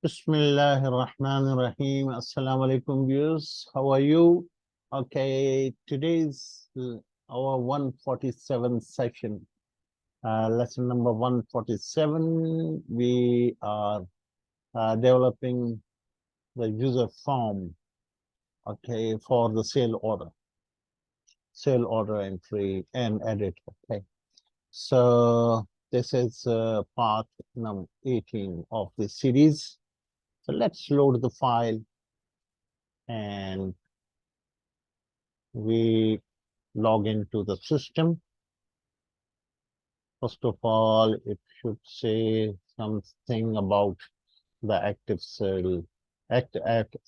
Bismillahirrahmanirrahim. Assalamu alaikum viewers. How are you? Okay, today's our 147 session, lesson number 147. We are developing the user form, okay, for the sale order entry and edit. Okay, so this is part number 18 of the series. So let's load the file and we log into the system. First of all, it should say something about the active cell, ActiveX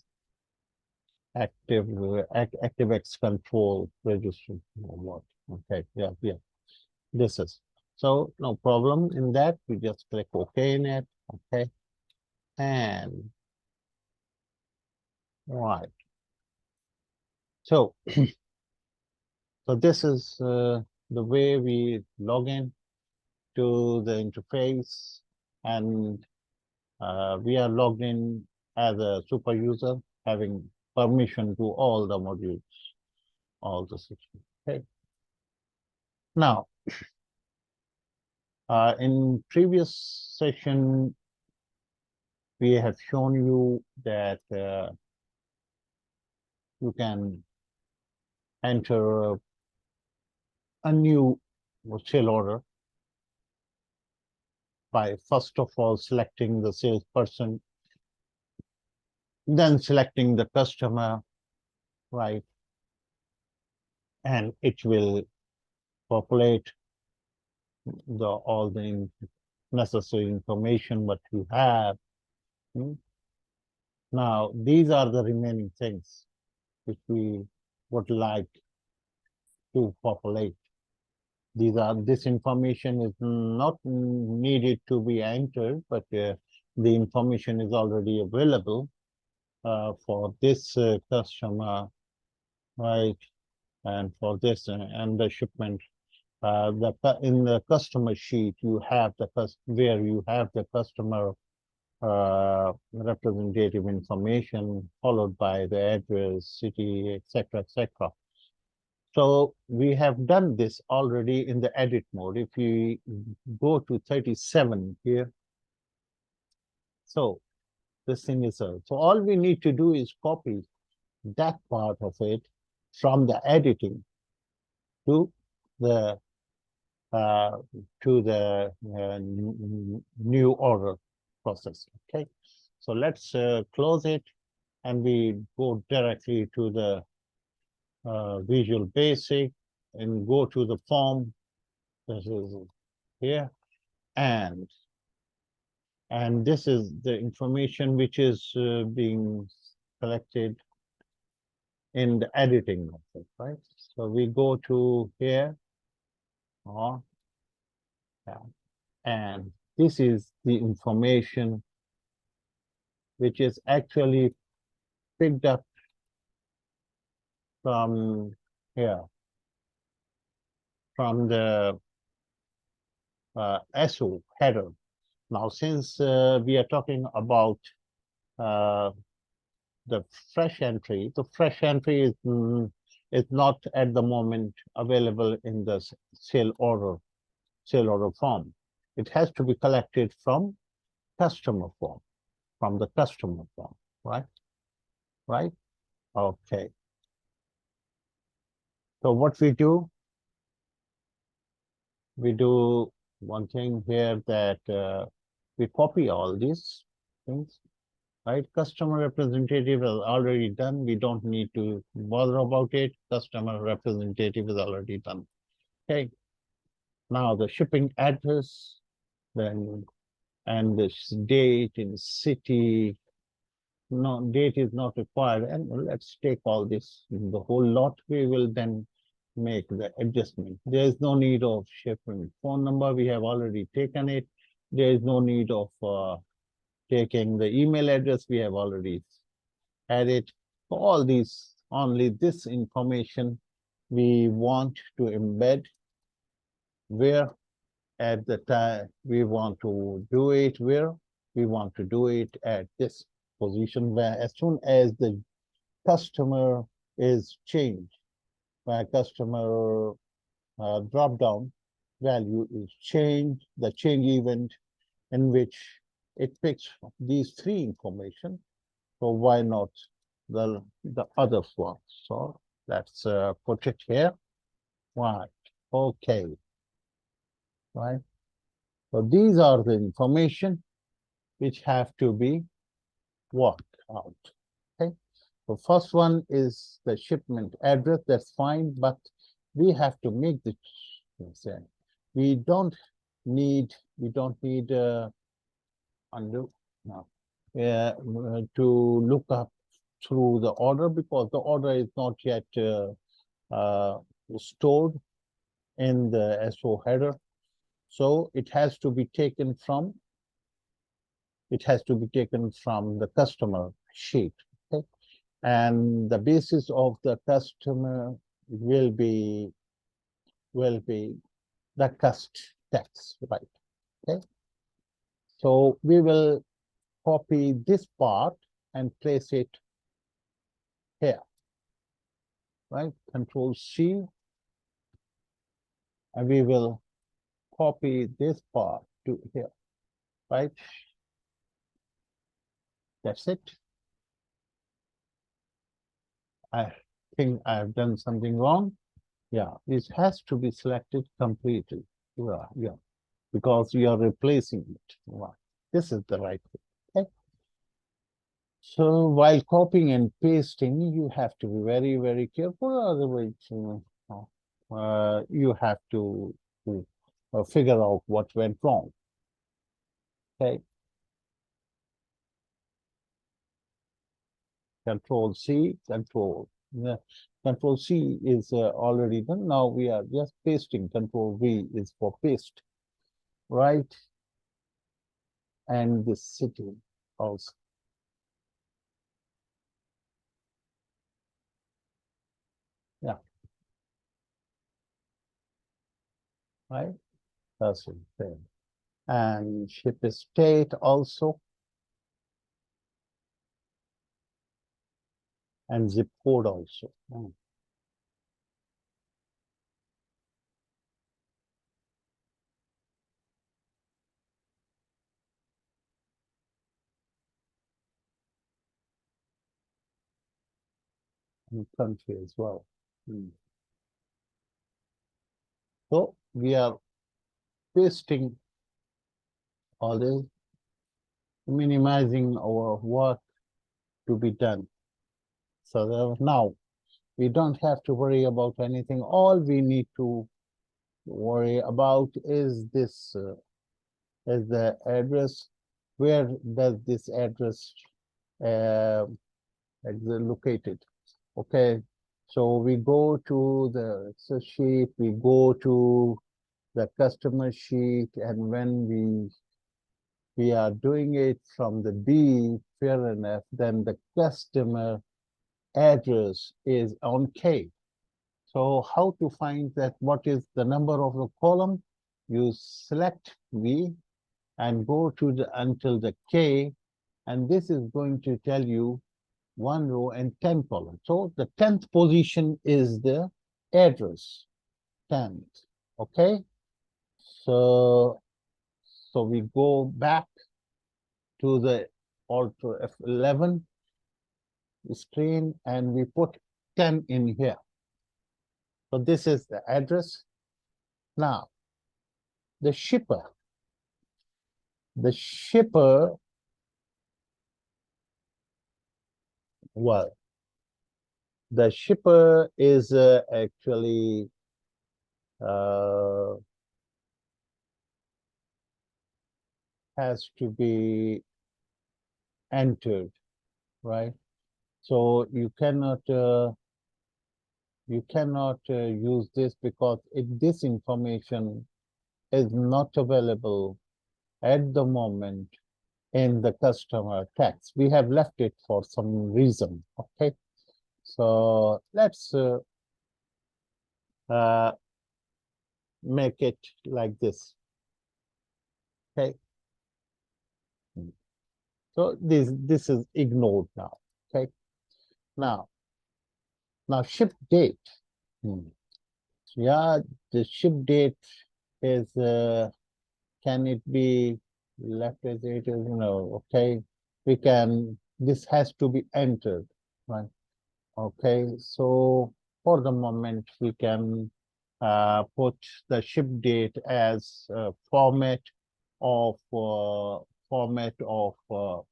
control register. What? Okay, yeah. This is so no problem in that. We just click OK in it. Okay, and right. So, so this is the way we log in to the interface, and we are logged in as a super user, having permission to all the modules, all the systems. Okay. Now, in previous session, we have shown you that you can enter a new sale order by first of all selecting the salesperson, then selecting the customer, right? And it will populate all the necessary information what you have. Now, these are the remaining things which we would like to populate. This information is not needed to be entered, but the information is already available for this customer, right? And for this and the shipment. In the customer sheet, you have where you have the customer representative information, followed by the address, city, etc., etc. So we have done this already in the edit mode. If we go to 37 here, so this thing is so all we need to do is copy that part of it from the editing to the new order process. Okay, so let's close it and we go directly to the Visual Basic and go to the form. This is here, and this is the information which is being collected in the editing method, right? So we go to here, and this is the information which is actually picked up from here, from the SO header. Now, since we are talking about the fresh entry, the fresh entry is not at the moment available in the sale order form. It has to be collected from customer form, from the customer form, right? Right? Okay. So what we do one thing here that we copy all these things, right? Customer representative is already done. We don't need to bother about it. Customer representative is already done. Okay. Now the shipping address, then and this date in city. No, date is not required. And let's take all this in the whole lot. We will then make the adjustment. There is no need of shipping phone number. We have already taken it. There is no need of taking the email address. We have already added all these. Only this information we want to embed where at the time we want to do it where we want to do it at this position where as soon as the customer is changed, where customer drop down value is changed, the change event in which it picks these three information. So why not the other one? So let's put it here. Right. Okay. Right. So these are the information which have to be worked out. Okay. So first one is the shipment address. That's fine, but we have to make the we don't need undo no to look up through the order because the order is not yet stored in the SO header. So it has to be taken from the customer sheet. Okay? And the basis of the customer will be the cust text, right? Okay. So we will copy this part and place it here, right? Control C, and we will copy this part to here, right? That's it. I think I've done something wrong. Yeah, this has to be selected completely. Yeah, because we are replacing it. Right. This is the right way. Okay. So while copying and pasting, you have to be very, very careful. Otherwise, you have to figure out what went wrong. Okay. Control C, control. Yeah. Control C is already done. Now we are just pasting. Control V is for paste, right? And the city also. Yeah. Right. That's it. And ship state also, and zip code also. And country as well. So we are pasting all this, minimizing our work to be done. So now we don't have to worry about anything. All we need to worry about is this, is the address. Where does this address is located? Okay, so we go to the Excel sheet, we go to the customer sheet, and when we are doing it from the B, fair enough, then the customer address is on K. So how to find that what is the number of the column? You select V and go to the until the K, and this is going to tell you 1 row and 10 columns. So the 10th position is the address, 10th. Okay. So we go back to the Alt F11 screen and we put 10 in here. So this is the address. Now, the shipper. The shipper, well, the shipper is actually has to be entered, right? So you cannot use this because this information is not available at the moment in the customer tax. We have left it for some reason. Okay, so let's make it like this. Okay, So this is ignored now. Okay. Now ship date. Hmm. Yeah, the ship date is can it be left as it is? No. Okay. We can. This has to be entered. Right. Okay. So for the moment, we can put the ship date as of format of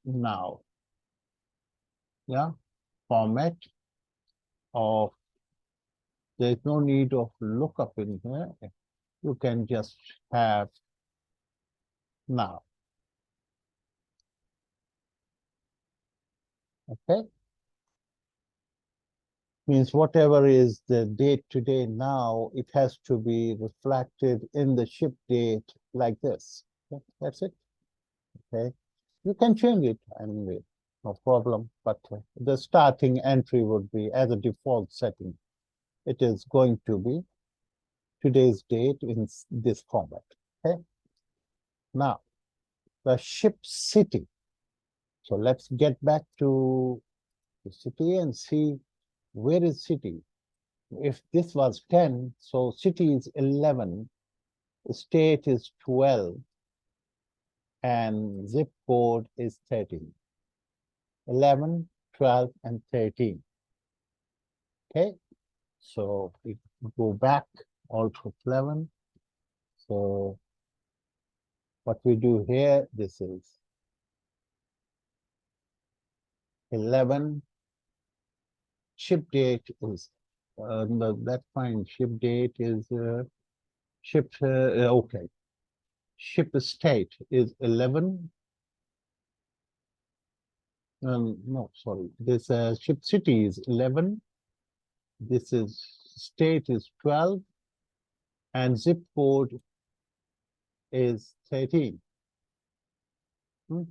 now. Yeah, format of. There's no need of lookup in here. You can just have now. Okay, means whatever is the date today now, it has to be reflected in the ship date like this. Okay? That's it. Okay, you can change it anyway, no problem. But the starting entry would be as a default setting. It is going to be today's date in this format. Okay, now the ship city. So let's get back to the city and see where is city. If this was 10, so city is 11, state is 12, and zip code is 13. 11, 12, and 13. Okay, so we go back all to 11. So what we do here, this is 11. Ship date is, that's fine. Ship date is okay. Ship state is 11. No, sorry. This ship city is 11. This is state is 12. And zip code is 13. Hmm.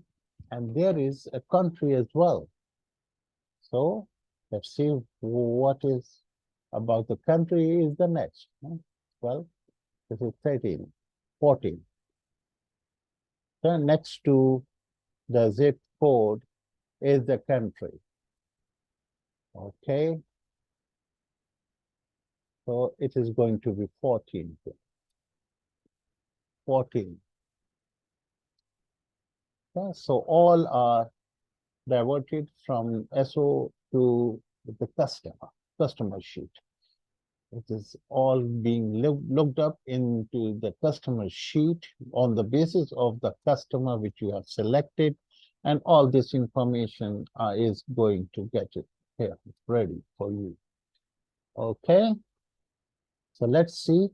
And there is a country as well. So let's see what is about the country is the next. Well, this is 13, 14. Then next to the zip code is the country. Okay. So it is going to be 14. 14. Okay. So all are diverted from SO to the customer sheet. It is all being looked up into the customer sheet on the basis of the customer which you have selected, and all this information is going to get it here ready for you. Okay, so let's see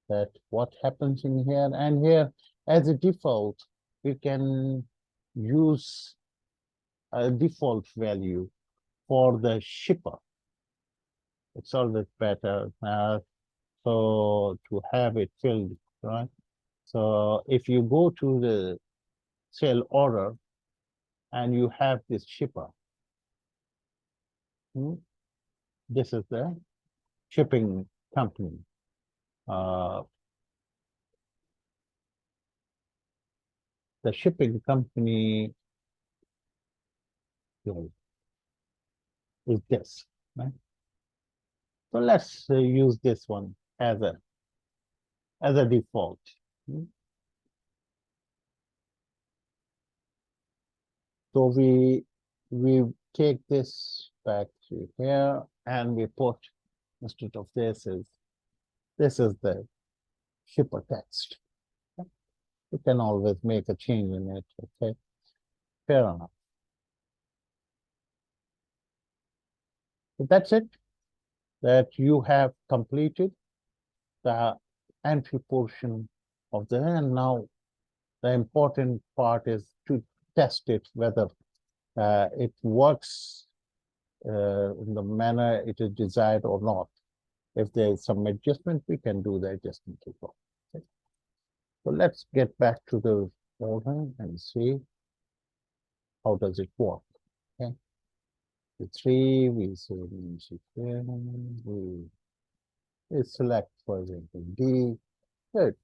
that what happens in here. And here, as a default, we can use a default value for the shipper. It's always better so to have it filled, right? So if you go to the sale order and you have this shipper, this is the shipping company. The shipping company is this, right? So let's use this one as a default. So we take this back to here and we put instead of this is the shipper text. You can always make a change in it. Okay, fair enough. So that's it. That you have completed the entry portion of the, and now the important part is to test it whether it works in the manner it is desired or not. If there is some adjustment, we can do the adjustment as well. Okay. So let's get back to the order and see how does it work. Okay. The 3, we say we select, for example, D. Good.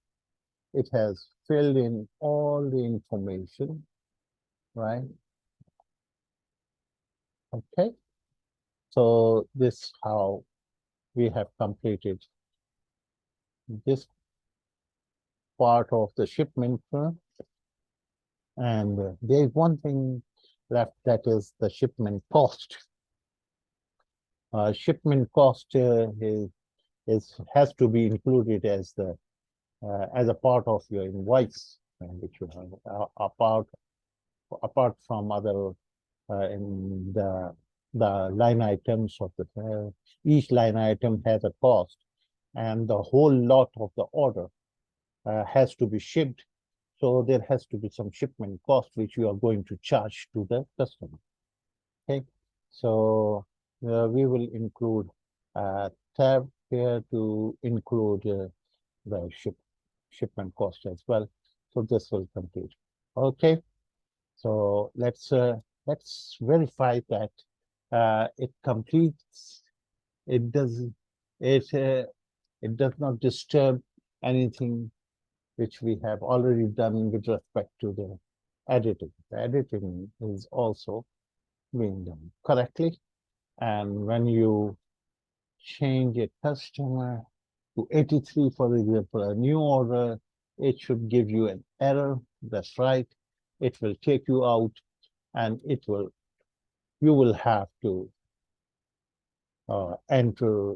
It has filled in all the information, right? Okay, so this how we have completed this part of the shipment flow. And there is one thing left, that is the shipment cost. Shipment cost is has to be included as a part of your invoice, which you have apart from other in the line items of the each line item has a cost, and the whole lot of the order has to be shipped. So there has to be some shipment cost which you are going to charge to the customer. Okay, so we will include a tab here to include the shipment cost as well. So this will complete. Okay, so let's verify that it completes. It does it it does not disturb anything which we have already done with respect to the editing. The editing is also being done correctly. And when you change a customer to 83, for example, a new order, it should give you an error. That's right. It will take you out, and you will have to enter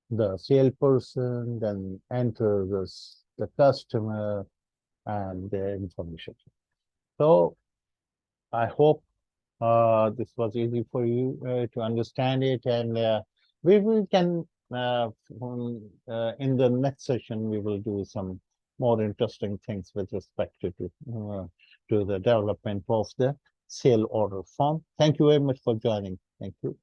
the salesperson, then enter the customer and their information. So I hope this was easy for you to understand it, and we can in the next session we will do some more interesting things with respect to the development of the sale order form. Thank you very much for joining. Thank you.